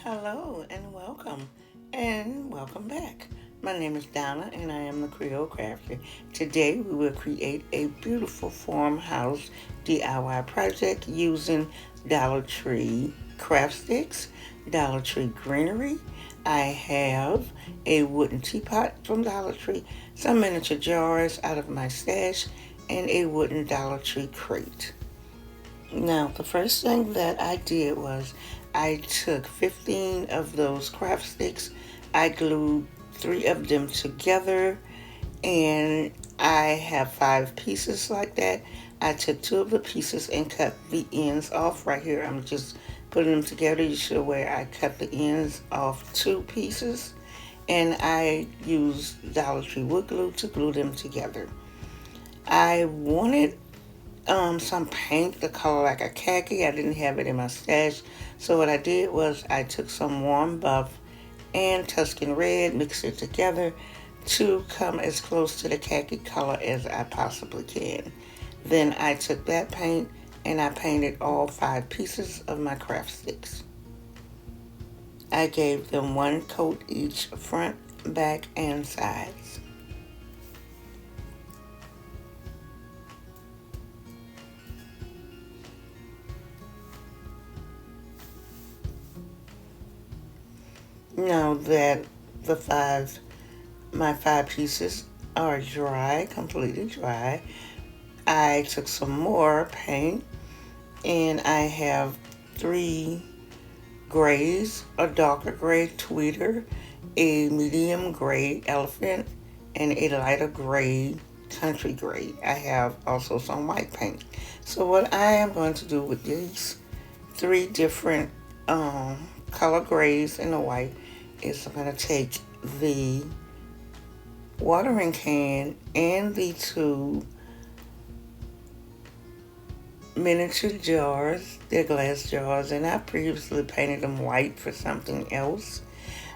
Hello and welcome back. My name is Donna and I am the Creole Crafter. Today we will create a beautiful farmhouse DIY project using Dollar Tree craft sticks, Dollar Tree Greenery. I have a wooden teapot from Dollar Tree, some miniature jars out of my stash, and a wooden Dollar Tree crate. Now, the first thing that I did was I took 15 of those craft sticks, I glued three of them together, and I have five pieces like that. I took two of the pieces and cut the ends off right here. I'm just putting them together. You should where I cut the ends off two pieces, and I used Dollar Tree wood glue to glue them together. I wanted some paint the color like a khaki. I didn't have it in my stash, so what I did was I took some warm buff and Tuscan red, mixed it together to come as close to the khaki color as I possibly can. Then I took that paint and I painted all five pieces of my craft sticks. I gave them one coat each, front, back, and sides. Now that the my five pieces are dry, completely dry, I took some more paint and I have three grays: a darker gray tweeter, a medium gray elephant, and a lighter gray country gray. I have also some white paint. So what I am going to do with these three different color grays and the white is I'm going to take the watering can and the two miniature jars, they're glass jars, and I previously painted them white for something else.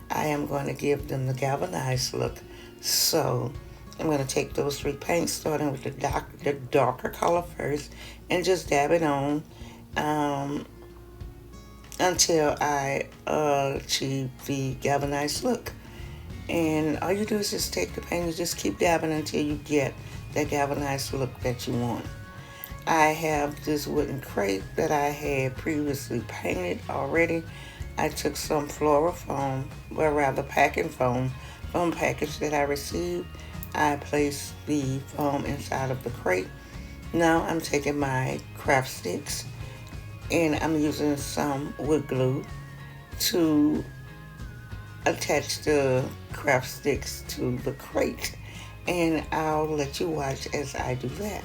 I am going to give them the galvanized look. So I'm going to take those three paints, starting with the darker color first, and just dab it on um, until I achieve the galvanized look. And all you do is just take the paint and just keep dabbing until you get that galvanized look that you want. I have this wooden crate that I had previously painted already. I took some floral foam, well rather packing foam package that I received. I placed the foam inside of the crate. Now I'm taking my craft sticks and I'm using some wood glue to attach the craft sticks to the crate, and I'll let you watch as I do that.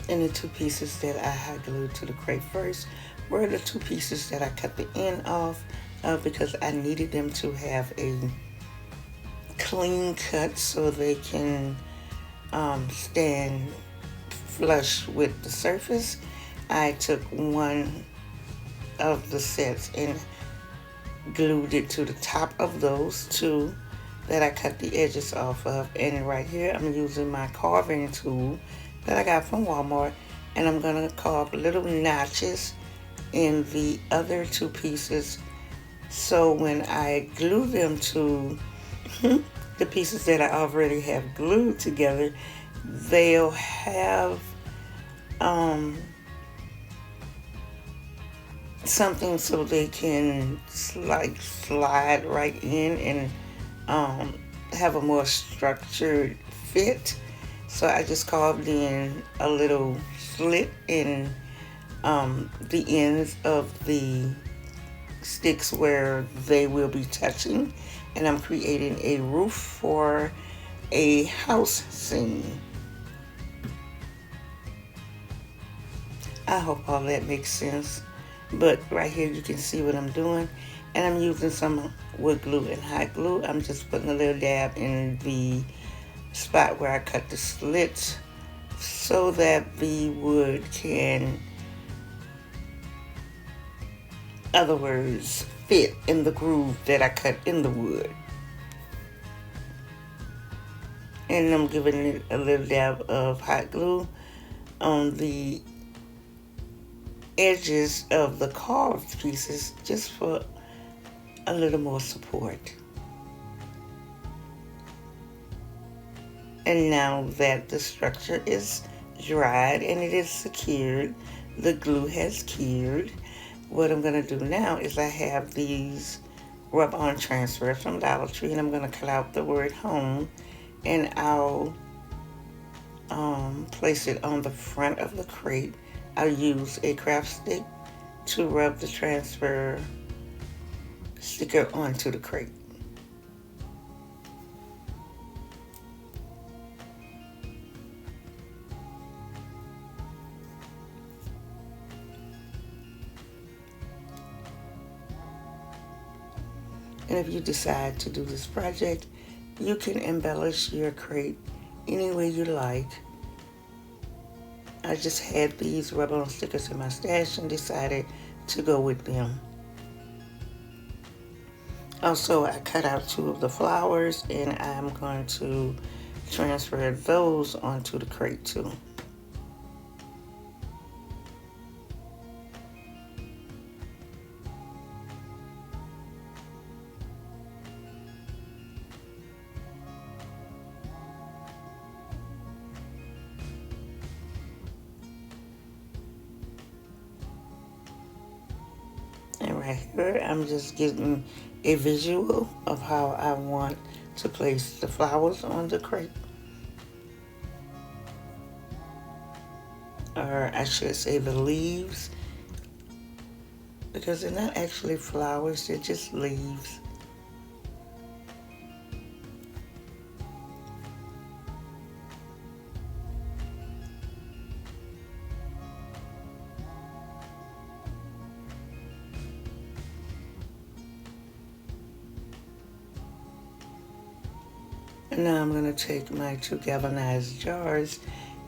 And the two pieces that I had glued to the crate first were the two pieces that I cut the end off because I needed them to have a clean cut so they can stand flush with the surface. I took one of the sets and glued it to the top of those two that I cut the edges off of. And right here I'm using my carving tool that I got from Walmart, and I'm gonna carve little notches in the other two pieces, so when I glue them to the pieces that I already have glued together, they'll have something so they can slide right in and have a more structured fit. So I just carved in a little slit in the ends of the sticks where they will be touching, and I'm creating a roof for a house scene. I hope all that makes sense. But right here you can see what I'm doing. And I'm using some wood glue and hot glue. I'm just putting a little dab in the spot where I cut the slits so that the wood can, other words, fit in the groove that I cut in the wood. And I'm giving it a little dab of hot glue on the edges of the carved pieces just for a little more support. And now that the structure is dried and it is secured, the glue has cured, what I'm going to do now is I have these rub-on transfers from Dollar Tree, and I'm going to cut out the word home, and I'll place it on the front of the crate. I'll use a craft stick to rub the transfer sticker onto the crate. And if you decide to do this project, you can embellish your crate any way you like. I just had these rub-on stickers in my stash and decided to go with them. Also, I cut out 2 of the flowers, and I'm going to transfer those onto the crate too. And right here, I'm just getting a visual of how I want to place the flowers on the crate. Or I should say the leaves, because they're not actually flowers, they're just leaves. And now I'm going to take my 2 galvanized jars,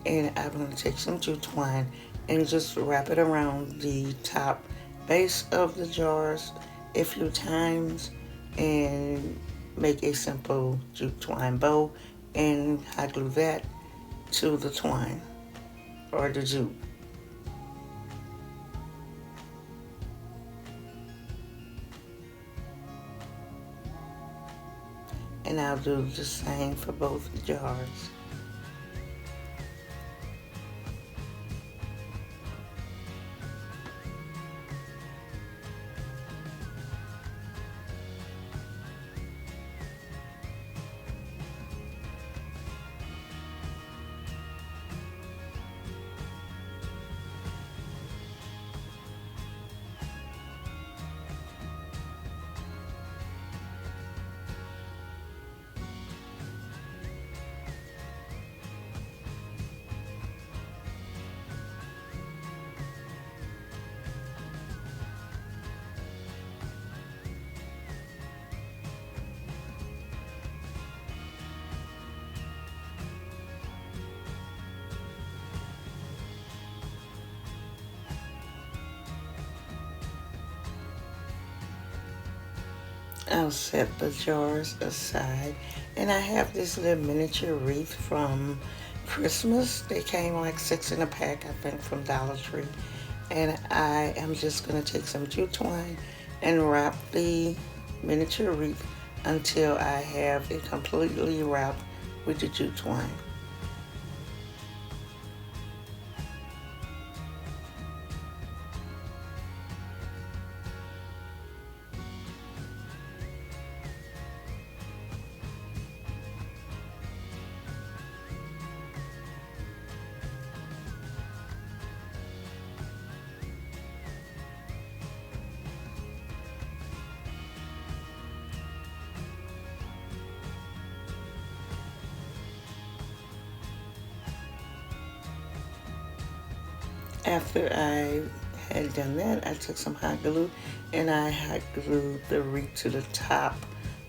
and I'm going to take some jute twine and just wrap it around the top base of the jars a few times and make a simple jute twine bow and hot glue that to the twine or the jute. And I'll do the same for both jars. I'll set the jars aside, and I have this little miniature wreath from Christmas. They came like 6 in a pack, I think, from Dollar Tree. And I am just going to take some jute twine and wrap the miniature wreath until I have it completely wrapped with the jute twine. After I had done that, I took some hot glue and I hot glued the wreath to the top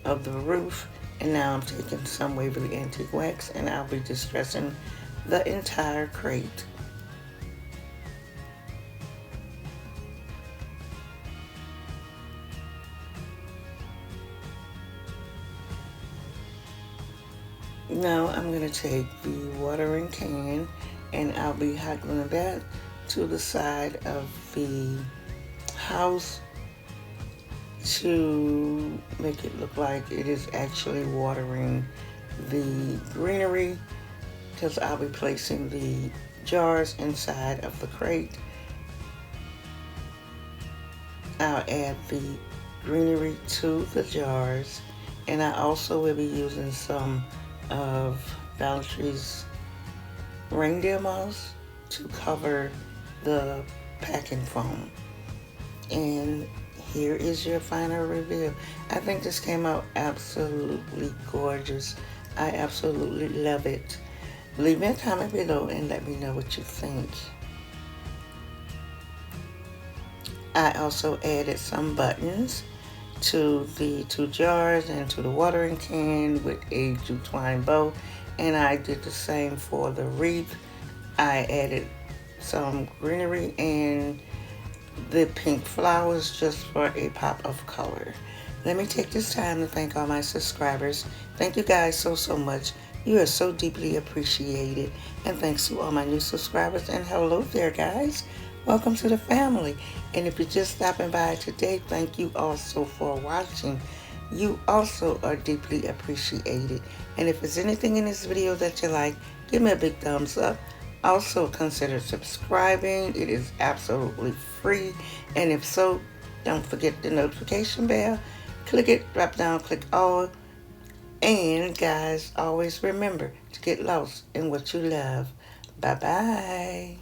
of the roof. And now I'm taking some Waverly Antique Wax and I'll be distressing the entire crate. Now I'm going to take the watering can and I'll be hot gluing that to the side of the house to make it look like it is actually watering the greenery, because I'll be placing the jars inside of the crate. I'll add the greenery to the jars, and I also will be using some of Dollar Tree's reindeer moss to cover the packing foam. And here is your final reveal. I think this came out absolutely gorgeous. I absolutely love it. Leave me a comment below and let me know what you think. I also added some buttons to the 2 jars and to the watering can with a Jute Twine bow, and I did the same for the wreath. I added some greenery and the pink flowers just for a pop of color. Let me take this time to thank all my subscribers. Thank you guys so much. You are so deeply appreciated. And thanks to all my new subscribers. And hello there, guys. Welcome to the family. And if you're just stopping by today, thank you also for watching. You also are deeply appreciated. And if there's anything in this video that you like, give me a big thumbs up. Also consider subscribing. It is absolutely free. And if so, don't forget the notification bell. Click it, drop down, click all. And guys, always remember to get lost in what you love. Bye-bye.